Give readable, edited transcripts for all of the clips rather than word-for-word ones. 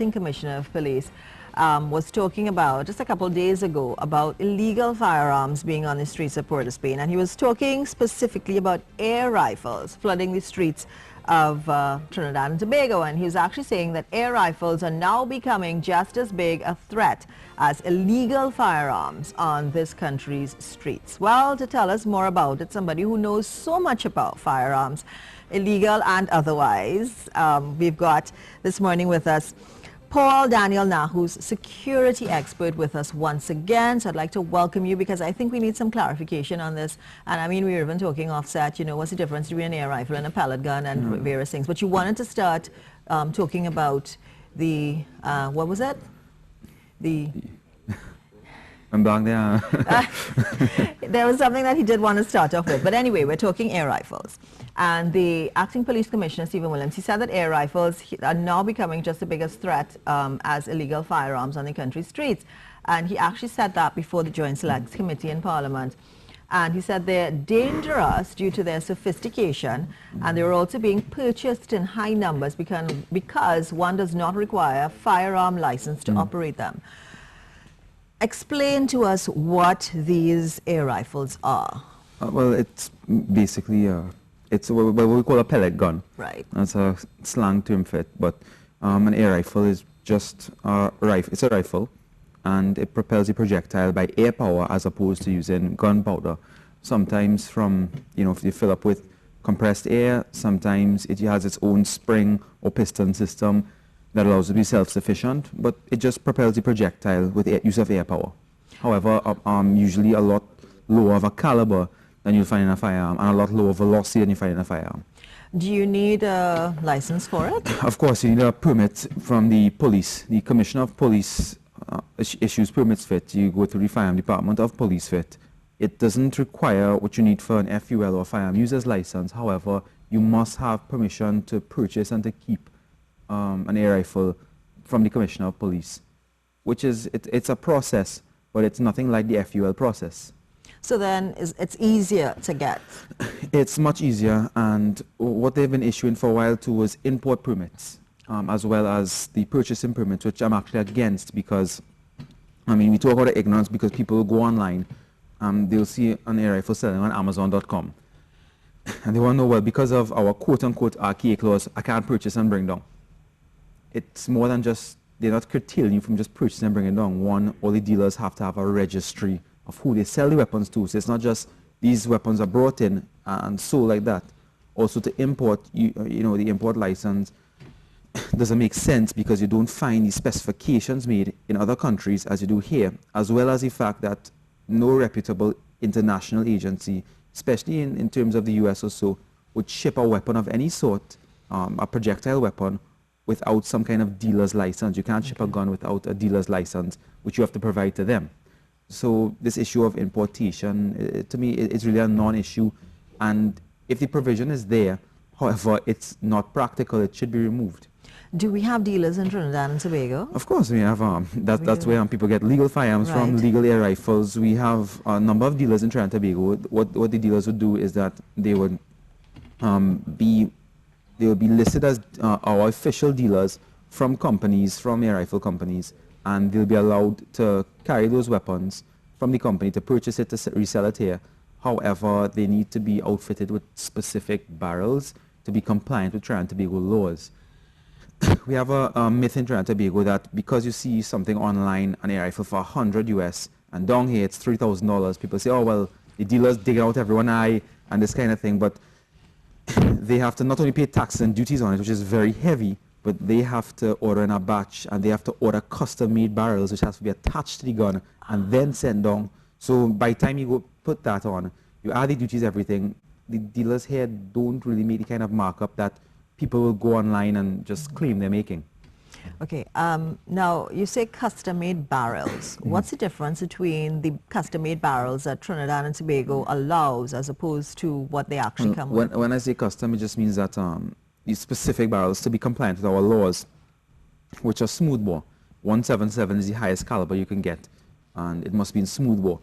acting commissioner of police, was talking about, just a couple of days ago, about illegal firearms being on the streets of Port of Spain. And he was talking specifically about air rifles flooding the streets of Trinidad and Tobago. And he was actually saying that air rifles are now becoming just as big a threat as illegal firearms on this country's streets. Well, to tell us more about it, somebody who knows so much about firearms, illegal and otherwise, we've got this morning with us Daniel Nahous, security expert, with us once again. So I'd like to welcome you, because I think we need some clarification on this. And I mean, we were even talking offset, you know, what's the difference between an air rifle and a pellet gun and various things. But you wanted to start talking about the, what was it? I'm back there. There was something that he did want to start off with. But anyway, we're talking air rifles. And the acting police commissioner, Stephen Williams, he said that air rifles are now becoming just the biggest threat as illegal firearms on the country's streets. And he actually said that before the Joint Select Committee in Parliament. And he said they're dangerous due to their sophistication, and they're also being purchased in high numbers because one does not require a firearm license to operate them. Explain to us what these air rifles are. Well, it's basically it's what we call a pellet gun. Right. That's a slang term for it. But an air rifle is just a rifle. It's a rifle, and it propels a projectile by air power as opposed to using gunpowder. Sometimes from, you know, if you fill up with compressed air, sometimes it has its own spring or piston system that allows it to be self-sufficient, but it just propels the projectile with use of air power. However, usually a lot lower of a caliber than you'll find in a firearm, and a lot lower velocity than you find in a firearm. Do you need a license for it? Of course, you need a permit from the police. The Commissioner of Police issues permits for it. You go through the Firearm Department of Police for it. It doesn't require what you need for an FUL or firearm user's license. However, you must have permission to purchase and to keep an air rifle from the Commissioner of Police, which is, it's a process, but it's nothing like the FUL process. So then it's easier to get? It's much easier, and what they've been issuing for a while too was import permits, as well as the purchasing permits, which I'm actually against, because, I mean, we talk about ignorance because people will go online, they'll see an air rifle selling on Amazon.com, and they want to know, well, because of our quote-unquote archaic laws, I can't purchase and bring down. It's more than just, they're not curtailing you from just purchasing and bringing down. One, all the dealers have to have a registry of who they sell the weapons to. So it's not just these weapons are brought in and sold like that. Also to import, you know, the import license doesn't make sense because you don't find the specifications made in other countries as you do here, as well as the fact that no reputable international agency, especially in terms of the US or so, would ship a weapon of any sort, a projectile weapon, without some kind of dealer's license. You can't ship a gun without a dealer's license, which you have to provide to them. So this issue of importation, to me, it's really a non-issue. And if the provision is there, however, it's not practical, it should be removed. Do we have dealers in Trinidad and Tobago? Of course we have. That's where people get legal firearms from, legal air rifles. We have a number of dealers in Trinidad and Tobago. What the dealers would do is that they would they will be listed as our official dealers from companies, from air rifle companies, and they'll be allowed to carry those weapons from the company to purchase it, to resell it here. However, they need to be outfitted with specific barrels to be compliant with Trinidad and Tobago laws. We have a myth in Trinidad and Tobago that because you see something online, an air rifle for 100 US, and down here it's $3,000, people say, oh, well, the dealers dig out everyone's eye and this kind of thing, but they have to not only pay taxes and duties on it, which is very heavy, but they have to order in a batch, and they have to order custom-made barrels, which has to be attached to the gun and then sent down. So by the time you go put that on, you add the duties, everything, the dealers here don't really make the kind of markup that people will go online and just claim they're making. Okay, now you say custom-made barrels. What's the difference between the custom-made barrels that Trinidad and Tobago allows as opposed to what they actually come with? When I say custom, it just means that these specific barrels to be compliant with our laws, which are smoothbore. 177 is the highest caliber you can get, and it must be in smoothbore.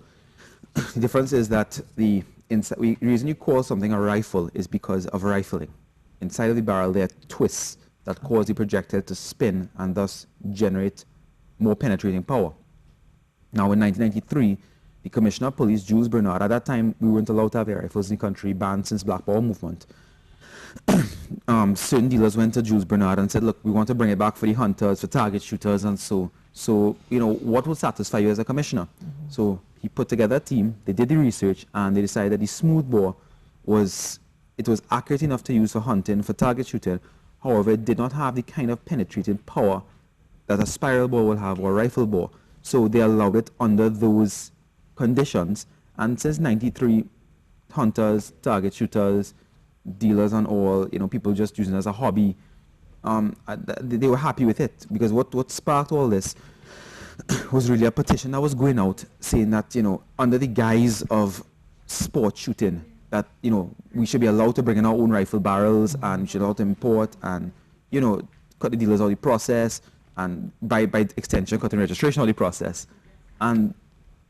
The difference is that the reason you call something a rifle is because of rifling. Inside of the barrel there are twists that cause the projectile to spin and thus generate more penetrating power. Now, in 1993, the Commissioner of Police, Jules Bernard, at that time we weren't allowed to have air rifles in the country, banned since Black Power movement. Certain dealers went to Jules Bernard and said, look, we want to bring it back for the hunters, for target shooters, and so, you know, what would satisfy you as a commissioner? So he put together a team, they did the research, and they decided that the smooth bore was accurate enough to use for hunting, for target shooting. However, it did not have the kind of penetrating power that a spiral bore will have, or a rifle bore. So they allowed it under those conditions, and since 93, hunters, target shooters, dealers and all, you know, people just using it as a hobby, they were happy with it, because what sparked all this was really a petition that was going out saying that, you know, under the guise of sport shooting, that, you know, we should be allowed to bring in our own rifle barrels, and we should allow to import, and, you know, cut the dealers out of the process, and by extension cutting registration out of the process. And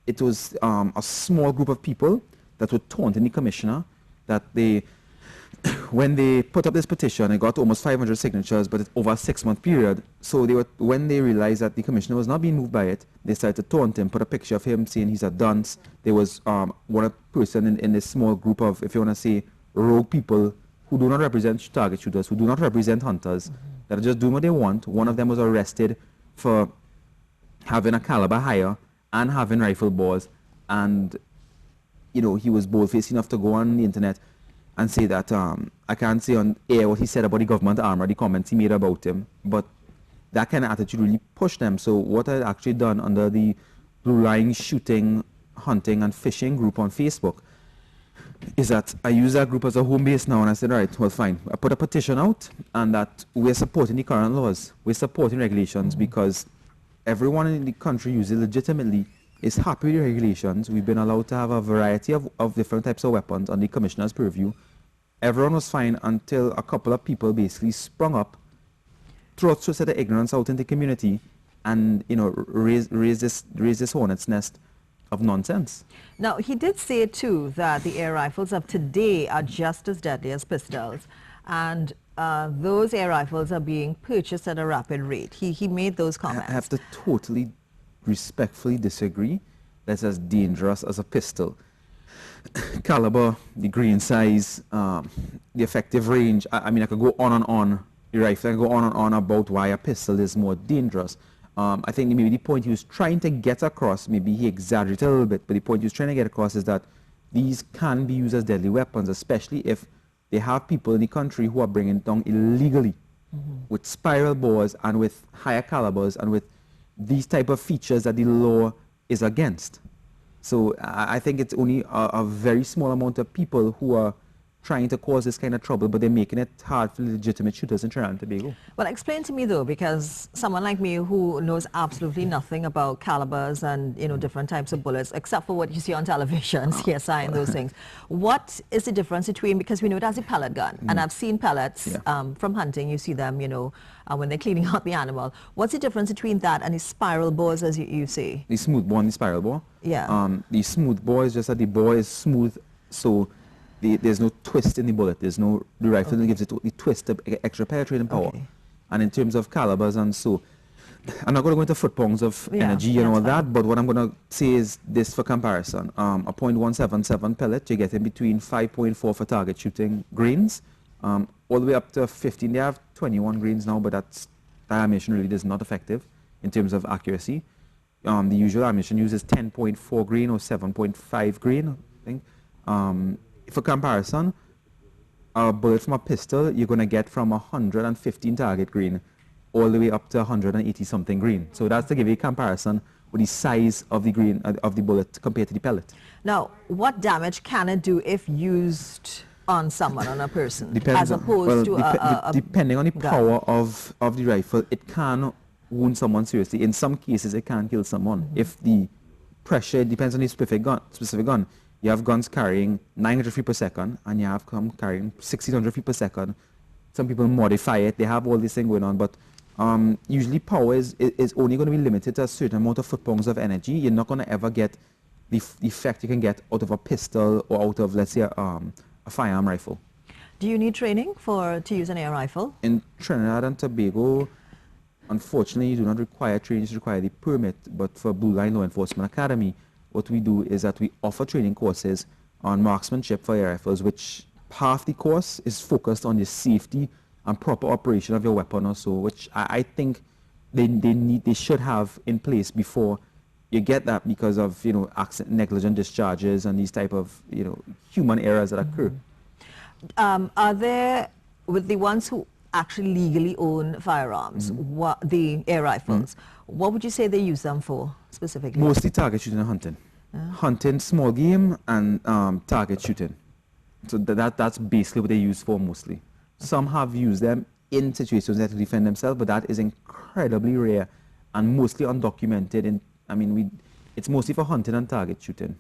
it was a small group of people that were taunting the commissioner, that they, when they put up this petition, it got almost 500 signatures, but it's over a 6-month period. So when they realized that the commissioner was not being moved by it, they started to taunt him, put a picture of him saying he's a dunce. There was one person in this small group of, if you want to say, rogue people who do not represent target shooters, who do not represent hunters, that are just doing what they want. One of them was arrested for having a caliber higher and having rifle bores, and, you know, he was bold-faced enough to go on the internet and say that, I can't say on air what he said about the government armor, the comments he made about him, but that kind of attitude really pushed them. So what I had actually done under the Blue Line Shooting, Hunting and Fishing group on Facebook is that I use that group as a home base now, and I said, all right, well, fine. I put a petition out, and that we're supporting the current laws. We're supporting regulations, because everyone in the country usually legitimately is happy with the regulations. We've been allowed to have a variety of different types of weapons on the commissioner's purview. Everyone was fine until a couple of people basically sprung up, threw a set of ignorance out in the community, and, you know, raise this hornet's nest of nonsense. Now, he did say, too, that the air rifles of today are just as deadly as pistols, and those air rifles are being purchased at a rapid rate. He made those comments. I have to totally respectfully disagree. That's as dangerous as a pistol. Caliber, the grain size, the effective range. I mean, I could go on and on. The rifle, I could go on and on about why a pistol is more dangerous. I think maybe the point he was trying to get across, maybe he exaggerated a little bit, but the point he was trying to get across is that these can be used as deadly weapons, especially if they have people in the country who are bringing down illegally with spiral bores and with higher calibers and with these type of features that the law is against. So I think it's only a very small amount of people who are trying to cause this kind of trouble, but they're making it hard for legitimate shooters in Trinidad and Tobago. Well, explain to me, though, because someone like me who knows absolutely nothing about calibers and, you know, different types of bullets, except for what you see on television, CSI and those things, what is the difference between, because we know it has a pellet gun, and I've seen pellets from hunting, you see them, you know, when they're cleaning out the animal. What's the difference between that and the spiral bores, as you say? The smooth bore and the spiral bore? Yeah. The smooth bore is just that the bore is smooth, so there's no twist in the bullet. There's no, the rifle that gives it the twist, the extra penetrating power. And in terms of calibers, and so, I'm not going to go into foot pounds of energy and all that, but what I'm going to say is this for comparison. A .177 pellet, you get in between 5.4 for target shooting grains, all the way up to 15. They have 21 grains now, but that ammunition really is not effective in terms of accuracy. The usual ammunition uses 10.4 grain or 7.5 grain, I think. For comparison, a bullet from a pistol you're going to get from 115 target grain all the way up to 180 something grain. So that's to give you a comparison with the size of the grain of the bullet compared to the pellet. Now, what damage can it do if used on someone, on a person, as opposed to depending on the power of the rifle, it can wound someone seriously. In some cases, it can kill someone. If the pressure depends on the specific gun. You have guns carrying 900 feet per second, and you have some carrying 1600 feet per second. Some people modify it. They have all this thing going on, but usually power is only going to be limited to a certain amount of foot-pounds of energy. You're not going to ever get the effect you can get out of a pistol or out of, let's say, a firearm rifle. Do you need training to use an air rifle? In Trinidad and Tobago, unfortunately, you do not require training, you require the permit. But for Blue Line Law Enforcement Academy, what we do is that we offer training courses on marksmanship for air rifles, which half the course is focused on the safety and proper operation of your weapon or so, which I think they should have in place before you get that, because of, you know, negligent discharges and these type of, you know, human errors that occur. Are there, with the ones who actually legally own firearms, the air rifles, what would you say they use them for specifically? Mostly target shooting and hunting. Hunting small game and target shooting. So that's basically what they use for mostly. Some have used them in situations that to defend themselves, but that is incredibly rare and mostly undocumented. It's mostly for hunting and target shooting.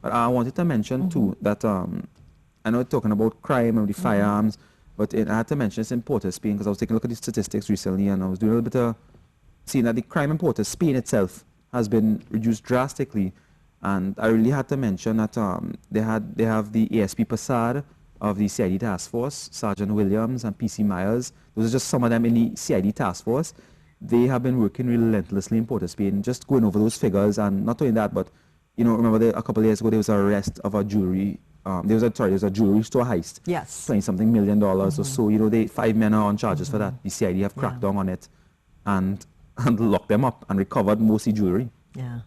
But I wanted to mention too that I know we're talking about crime and the firearms, but I had to mention this in Port of Spain, because I was taking a look at the statistics recently, and I was doing a little bit of seeing that the crime in Port of Spain itself has been reduced drastically. And I really had to mention that they have the ASP Passad of the CID task force, Sergeant Williams and PC Myers. Those are just some of them in the CID task force. They have been working relentlessly in Port of Spain, just going over those figures. And not only that, but, you know, remember a couple of years ago there was an arrest of a jewelry, there was a jewelry store heist. Yes. $20-something million or so. You know, 5 men are on charges for that. The CID have cracked down on it and locked them up and recovered mostly jewelry. Yeah.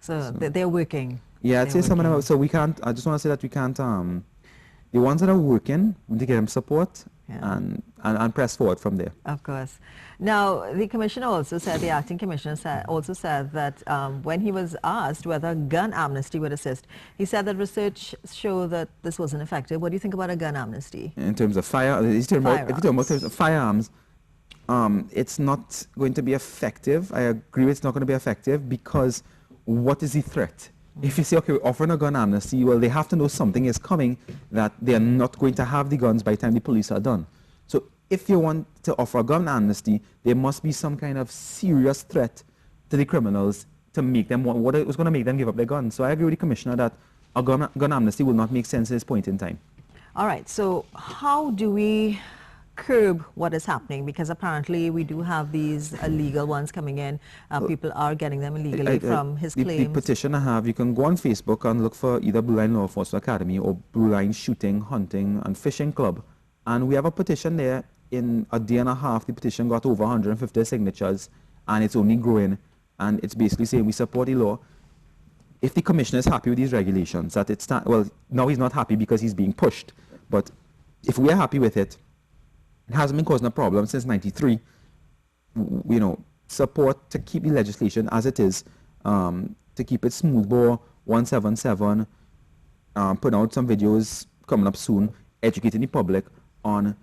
So they're working. Yeah, I'd say some of them. So we can't. I just want to say that we can't. The ones that are working, we need to get them support and press forward from there. Of course. Now, the commissioner also said, the acting commissioner also said that when he was asked whether gun amnesty would assist, he said that research showed that this wasn't effective. What do you think about a gun amnesty? In terms of if you're talking about terms of firearms, it's not going to be effective. I agree it's not going to be effective, because what is the threat? If you say, okay, we're offering a gun amnesty, well, they have to know something is coming, that they're not going to have the guns by the time the police are done. So if you want to offer a gun amnesty, there must be some kind of serious threat to the criminals to make them want, what it was going to make them give up their guns. So I agree with the commissioner that a gun amnesty will not make sense at this point in time. All right, so how do we curb what is happening? Because apparently we do have these illegal ones coming in. People are getting them illegally from his claims. The petition I have, you can go on Facebook and look for either Blue Line Law Enforcement Academy or Blue Line Shooting, Hunting and Fishing Club. And we have a petition there. In a day and a half, the petition got over 150 signatures, and it's only growing. And it's basically saying we support the law. If the commissioner is happy with these regulations, that it's not, well, now he's not happy because he's being pushed. But if we are happy with it, it hasn't been causing a problem since '93. You know, support to keep the legislation as it is, to keep it smoothbore, 177, put out some videos coming up soon, educating the public on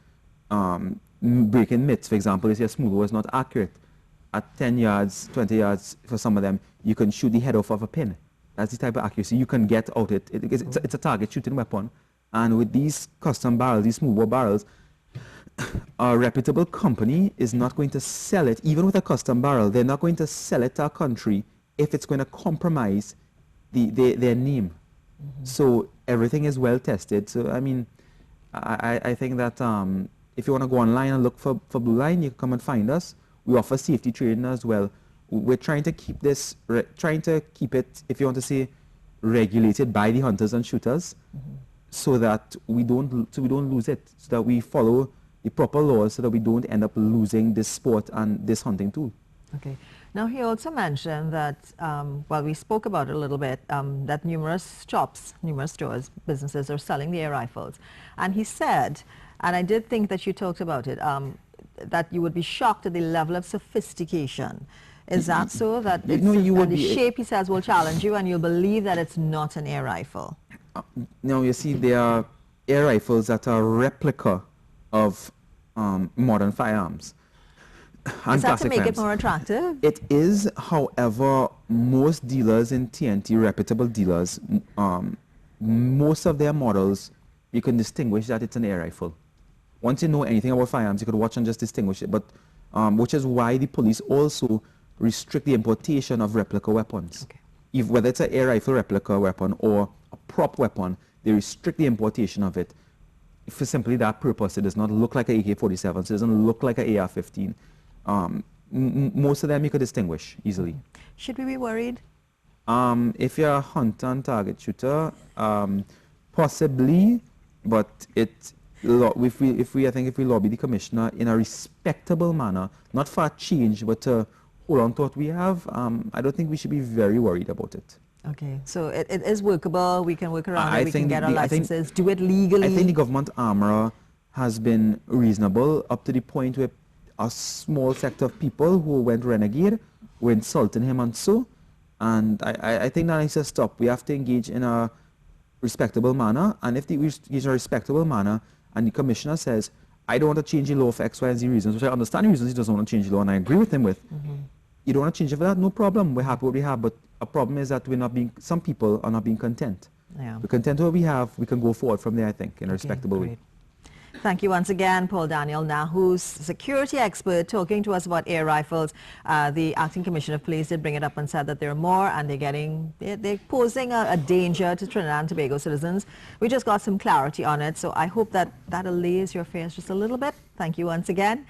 breaking myths. For example, they say a smoothbore is not accurate. At 10 yards, 20 yards, for some of them, you can shoot the head off of a pin. That's the type of accuracy you can get out it. It's a target shooting weapon. And with these custom barrels, these smoothbore barrels, a reputable company is not going to sell it, even with a custom barrel. They're not going to sell it to a country if it's going to compromise their name. So everything is well tested. So I mean, I think that if you want to go online and look for Blue Line, you can come and find us. We offer safety training as well. We're trying to keep this, it, if you want to say, regulated by the hunters and shooters, so that we don't lose it, so that we follow the proper laws, so that we don't end up losing this sport and this hunting tool. Okay. Now, he also mentioned that, well, we spoke about it a little bit, that numerous shops, numerous stores, businesses are selling the air rifles. And he said, and I did think that you talked about it, that you would be shocked at the level of sophistication. Is that so? That it's, the shape, he says, will challenge you, and you'll believe that it's not an air rifle? Now, you see, there are air rifles that are replica of modern firearms. Is that to make it more attractive? It is. However, most dealers in TNT, reputable dealers, most of their models, you can distinguish that it's an air rifle. Once you know anything about firearms, you could watch and just distinguish it. But which is why the police also restrict the importation of replica weapons. Okay. Whether it's an air rifle replica weapon or a prop weapon, they restrict the importation of it. for simply that purpose. It does not look like an AK-47. It doesn't look like an AR-15. Most of them you could distinguish easily. Should we be worried? If you're a hunter and target shooter, possibly, but if we lobby the commissioner in a respectable manner, not for a change, but to hold on to what we have, I don't think we should be very worried about it. Okay, so it is workable. We can work around it. We can get our I licenses, do it legally. I think the government armourer has been reasonable up to the point where a small sector of people who went renegade were insulting him and so. And I think that needs to stop. We have to engage in a respectable manner. And if we engage in a respectable manner and the commissioner says, I don't want to change the law for X, Y, and Z reasons, which I understand the reasons he doesn't want to change the law, and I agree with him with. You don't want to change it for that? No problem. We're happy with what we have. But a problem is that some people are not being content. Yeah. We're content with what we have. We can go forward from there, I think, in a respectable way. Thank you once again, Paul Daniel Nahous, security expert, talking to us about air rifles. The acting commissioner of police did bring it up and said that there are more, and they're posing a danger to Trinidad and Tobago citizens. We just got some clarity on it, so I hope that that allays your fears just a little bit. Thank you once again.